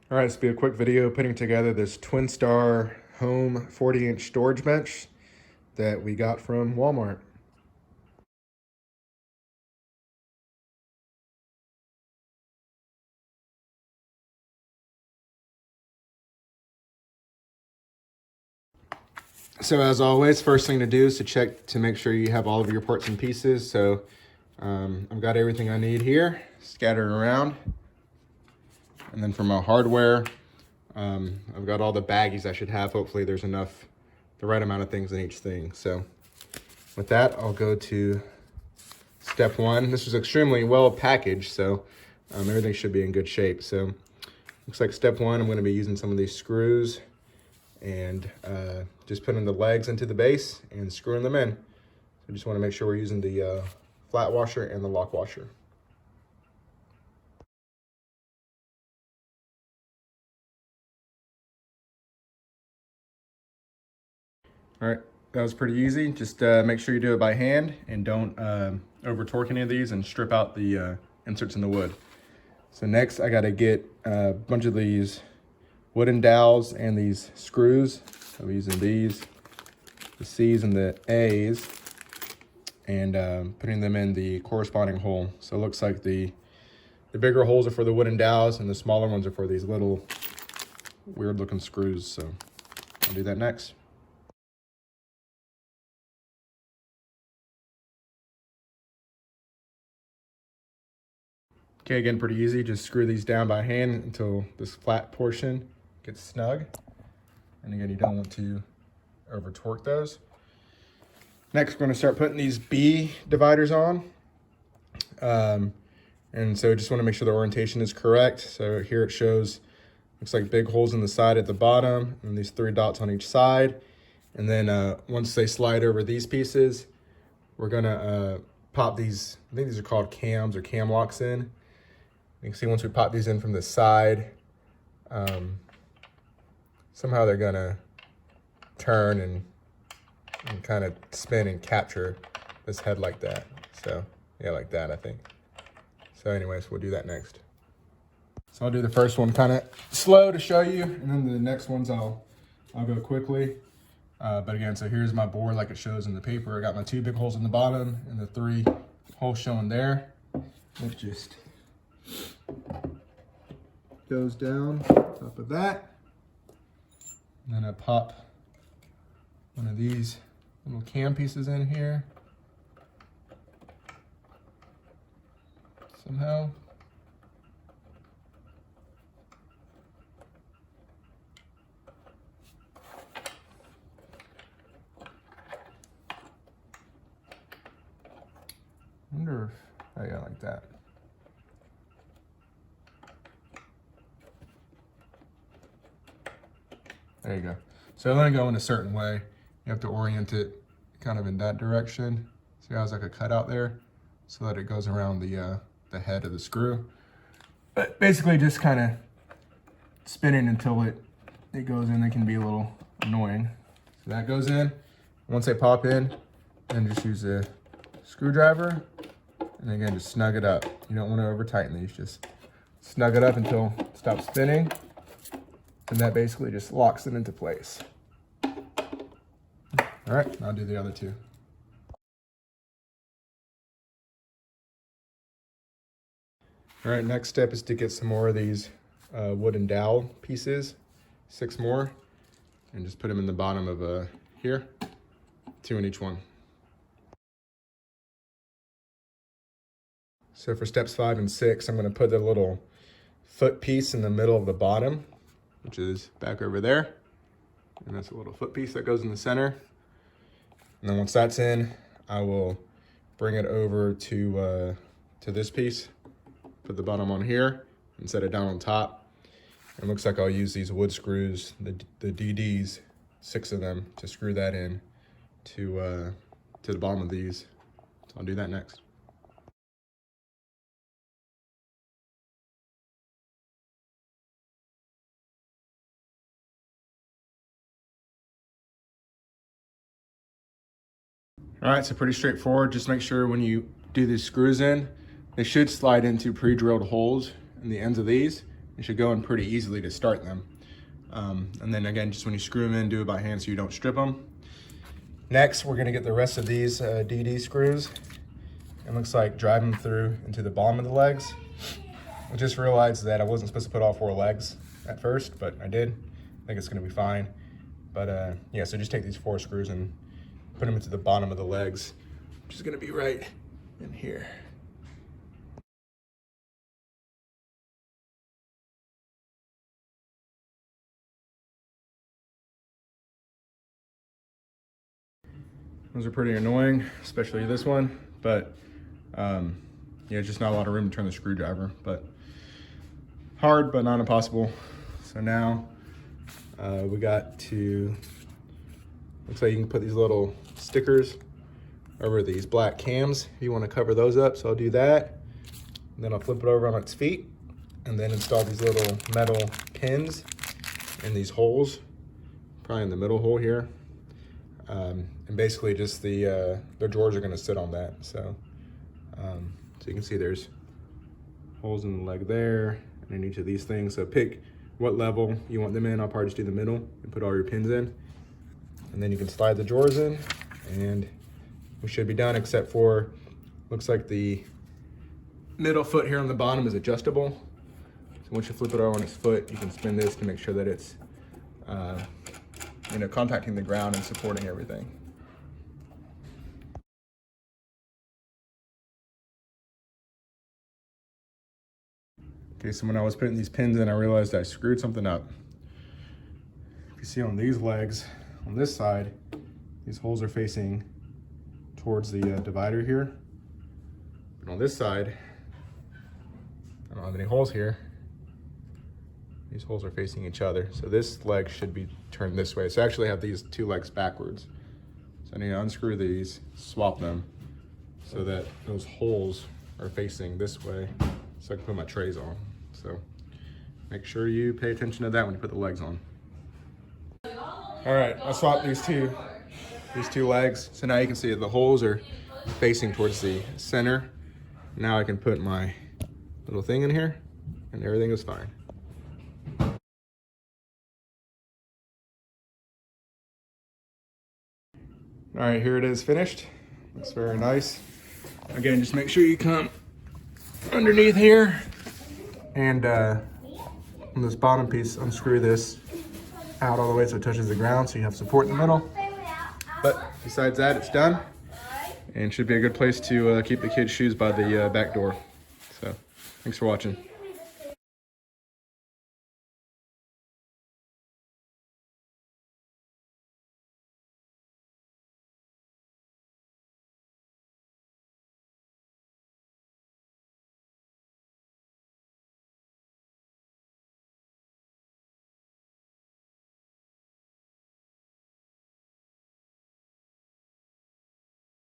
All right, this will be a quick video putting together this Twinstar Home 40-inch storage bench that we got from Walmart. So as always, first thing to do is to check to make sure you have all of your parts and pieces. So I've got everything I need here scattered around. And then for my hardware, I've got all the baggies I should have. Hopefully there's enough, the right amount of things in each thing. So with that, I'll go to step one. This was extremely well packaged, so everything should be in good shape. So looks like step one, I'm going to be using some of these screws and just putting the legs into the base and screwing them in. So just want to make sure we're using the flat washer and the lock washer. All right, that was pretty easy. Just make sure you do it by hand and don't over torque any of these and strip out the inserts in the wood. So next I gotta get a bunch of these wooden dowels and these screws. I'm using these, the C's and the A's, and putting them in the corresponding hole. So it looks like the bigger holes are for the wooden dowels and the smaller ones are for these little weird looking screws. So I'll do that next. Okay, again, pretty easy. Just screw these down by hand until this flat portion gets snug. And again, you don't want to over torque those. Next, we're gonna start putting these B dividers on. And so just wanna make sure the orientation is correct. So here it shows, looks like big holes in the side at the bottom and these 3 dots on each side. And then once they slide over these pieces, we're gonna pop these, I think these are called cams or cam locks in. You can see once we pop these in from the side, somehow they're gonna turn and kind of spin and capture this head like that. So yeah, like that, I think. So anyways, we'll do that next. So I'll do the first one kind of slow to show you, and then the next ones I'll go quickly. But again, so here's my board like it shows in the paper. I got my 2 big holes in the bottom and the 3 holes shown there. It just goes down top of that. And then I pop one of these little cam pieces in here. Somehow. Wonder if, oh yeah, like that. There you go. So I'm gonna go in a certain way. You have to orient it kind of in that direction. See how it's like a cutout there? So that it goes around the head of the screw. But basically just kind of spinning until it goes in. It can be a little annoying. So that goes in. Once they pop in, then just use a screwdriver. And again, just snug it up. You don't want to over tighten these, just snug it up until it stops spinning. And that basically just locks it into place. All right, I'll do the other 2. All right, next step is to get some more of these wooden dowel pieces, 6 more, and just put them in the bottom of here, 2 in each one. So for steps 5 and 6, I'm gonna put the little foot piece in the middle of the bottom, which is back over there. And that's a little foot piece that goes in the center. And then once that's in, I will bring it over to this piece, put the bottom on here and set it down on top. It looks like I'll use these wood screws, the DDs, 6 of them, to screw that in to the bottom of these. So I'll do that next. All right, so pretty straightforward. Just make sure when you do these screws in, they should slide into pre-drilled holes in the ends of these. It should go in pretty easily to start them. And then again, just when you screw them in, do it by hand so you don't strip them. Next, we're gonna get the rest of these DD screws. It looks like drive them through into the bottom of the legs. I just realized that I wasn't supposed to put all 4 legs at first, but I did. I think it's gonna be fine. But yeah, so just take these 4 screws and put them into the bottom of the legs, which is gonna be right in here. Those are pretty annoying, especially this one, but yeah, just not a lot of room to turn the screwdriver, but hard, but not impossible. So now we got to, looks like you can put these little stickers over these black cams if you want to cover those up. So I'll do that. And then I'll flip it over on its feet and then install these little metal pins in these holes, probably in the middle hole here. And basically just the drawers are going to sit on that. So so you can see there's holes in the leg there and in each of these things. So pick what level you want them in. I'll probably just do the middle and put all your pins in. And then you can slide the drawers in and we should be done, except for, looks like the middle foot here on the bottom is adjustable. So once you flip it over on its foot, you can spin this to make sure that it's you know, contacting the ground and supporting everything. Okay, so when I was putting these pins in, I realized I screwed something up. If you see on these legs, on this side, these holes are facing towards the divider here. But on this side, I don't have any holes here. These holes are facing each other. So this leg should be turned this way. So I actually have these 2 legs backwards. So I need to unscrew these, swap them so that those holes are facing this way so I can put my trays on. So make sure you pay attention to that when you put the legs on. All right, I swapped these two legs. So now you can see the holes are facing towards the center. Now I can put my little thing in here and everything is fine. All right, here it is finished. Looks very nice. Again, just make sure you come underneath here and on this bottom piece, unscrew this out all the way so it touches the ground so you have support in the middle. But besides that, it's done and should be a good place to keep the kids' shoes by the back door. So thanks for watching.